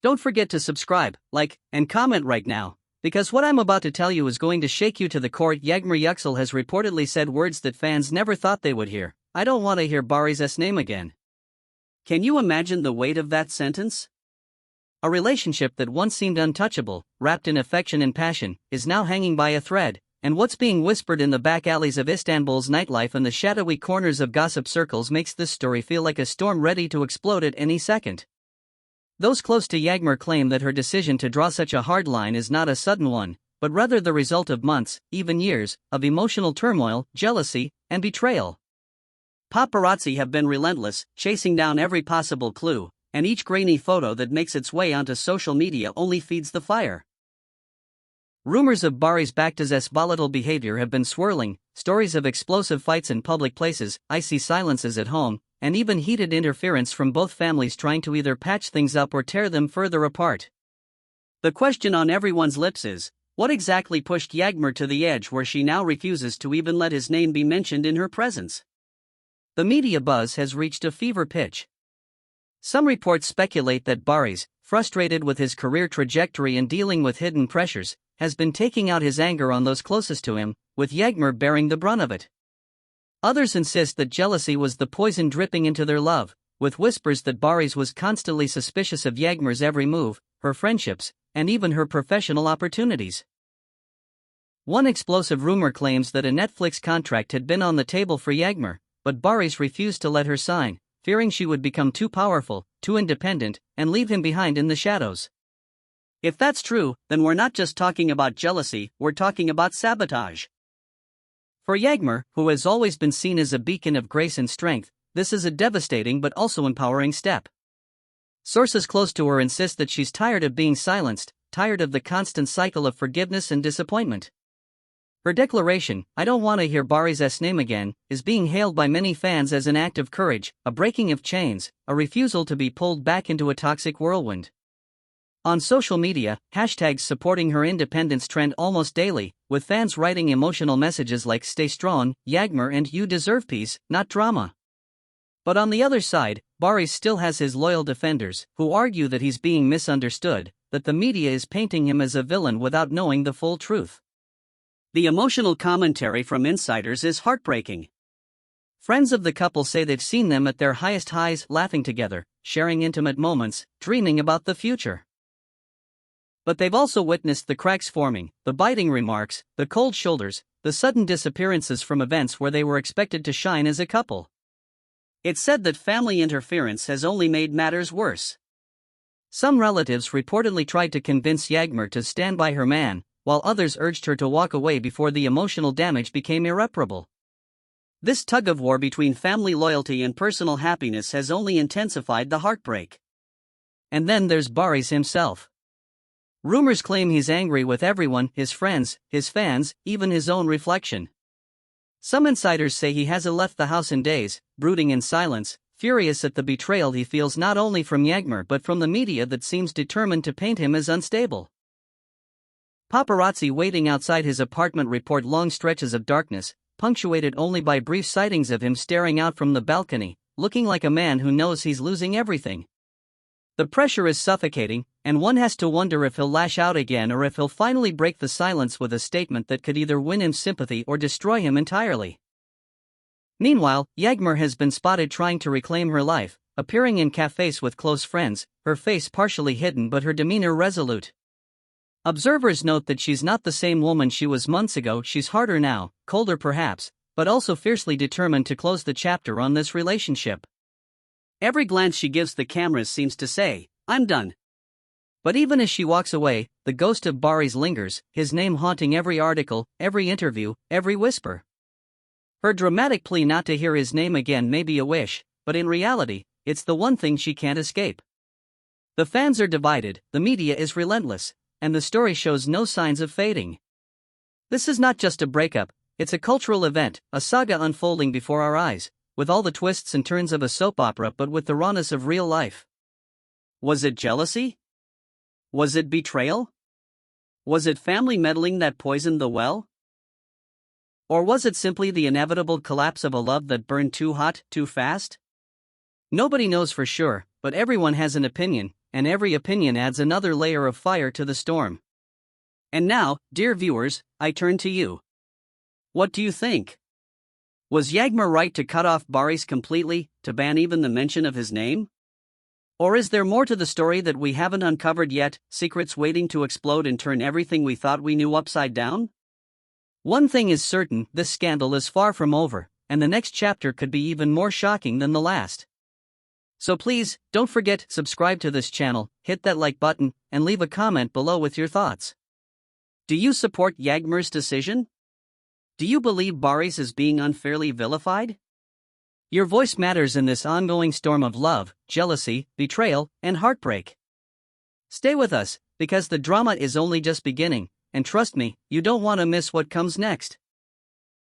Don't forget to subscribe, like, and comment right now, because what I'm about to tell you is going to shake you to the core. Yağmur Yüksel has reportedly said words that fans never thought they would hear. I don't want to hear Barış's name again. Can you imagine the weight of that sentence? A relationship that once seemed untouchable, wrapped in affection and passion, is now hanging by a thread, and what's being whispered in the back alleys of Istanbul's nightlife and the shadowy corners of gossip circles makes this story feel like a storm ready to explode at any second. Those close to Yağmur claim that her decision to draw such a hard line is not a sudden one, but rather the result of months, even years, of emotional turmoil, jealousy, and betrayal. Paparazzi have been relentless, chasing down every possible clue, and each grainy photo that makes its way onto social media only feeds the fire. Rumors of Barış's Baktaz's volatile behavior have been swirling, stories of explosive fights in public places, icy silences at home, and even heated interference from both families trying to either patch things up or tear them further apart. The question on everyone's lips is, what exactly pushed Yağmur to the edge where she now refuses to even let his name be mentioned in her presence? The media buzz has reached a fever pitch. Some reports speculate that Barış, frustrated with his career trajectory and dealing with hidden pressures, has been taking out his anger on those closest to him, with Yağmur bearing the brunt of it. Others insist that jealousy was the poison dripping into their love, with whispers that Barış was constantly suspicious of Yağmur's every move, her friendships, and even her professional opportunities. One explosive rumor claims that a Netflix contract had been on the table for Yağmur, but Barış refused to let her sign, fearing she would become too powerful, too independent, and leave him behind in the shadows. If that's true, then we're not just talking about jealousy, we're talking about sabotage. For Yağmur, who has always been seen as a beacon of grace and strength, this is a devastating but also empowering step. Sources close to her insist that she's tired of being silenced, tired of the constant cycle of forgiveness and disappointment. Her declaration, "I don't want to hear Barış's name again," is being hailed by many fans as an act of courage, a breaking of chains, a refusal to be pulled back into a toxic whirlwind. On social media, hashtags supporting her independence trend almost daily, with fans writing emotional messages like "Stay strong, Yağmur," and "You deserve peace, not drama." But on the other side, Barış still has his loyal defenders, who argue that he's being misunderstood, that the media is painting him as a villain without knowing the full truth. The emotional commentary from insiders is heartbreaking. Friends of the couple say they've seen them at their highest highs, laughing together, sharing intimate moments, dreaming about the future. But they've also witnessed the cracks forming, the biting remarks, the cold shoulders, the sudden disappearances from events where they were expected to shine as a couple. It's said that family interference has only made matters worse. Some relatives reportedly tried to convince Yağmur to stand by her man, while others urged her to walk away before the emotional damage became irreparable. This tug-of-war between family loyalty and personal happiness has only intensified the heartbreak. And then there's Barış himself. Rumors claim he's angry with everyone, his friends, his fans, even his own reflection. Some insiders say he hasn't left the house in days, brooding in silence, furious at the betrayal he feels not only from Yağmur but from the media that seems determined to paint him as unstable. Paparazzi waiting outside his apartment report long stretches of darkness, punctuated only by brief sightings of him staring out from the balcony, looking like a man who knows he's losing everything. The pressure is suffocating, and one has to wonder if he'll lash out again or if he'll finally break the silence with a statement that could either win him sympathy or destroy him entirely. Meanwhile, Yağmur has been spotted trying to reclaim her life, appearing in cafes with close friends, her face partially hidden but her demeanor resolute. Observers note that she's not the same woman she was months ago. She's harder now, colder perhaps, but also fiercely determined to close the chapter on this relationship. Every glance she gives the cameras seems to say, "I'm done." But even as she walks away, the ghost of Barış lingers, his name haunting every article, every interview, every whisper. Her dramatic plea not to hear his name again may be a wish, but in reality, it's the one thing she can't escape. The fans are divided, the media is relentless, and the story shows no signs of fading. This is not just a breakup, it's a cultural event, a saga unfolding before our eyes, with all the twists and turns of a soap opera but with the rawness of real life. Was it jealousy? Was it betrayal? Was it family meddling that poisoned the well? Or was it simply the inevitable collapse of a love that burned too hot, too fast? Nobody knows for sure, but everyone has an opinion, and every opinion adds another layer of fire to the storm. And now, dear viewers, I turn to you. What do you think? Was Yağmur right to cut off Barış completely, to ban even the mention of his name? Or is there more to the story that we haven't uncovered yet, secrets waiting to explode and turn everything we thought we knew upside down? One thing is certain, this scandal is far from over, and the next chapter could be even more shocking than the last. So please, don't forget, subscribe to this channel, hit that like button, and leave a comment below with your thoughts. Do you support Yağmur's decision? Do you believe Barış is being unfairly vilified? Your voice matters in this ongoing storm of love, jealousy, betrayal, and heartbreak. Stay with us, because the drama is only just beginning, and trust me, you don't want to miss what comes next.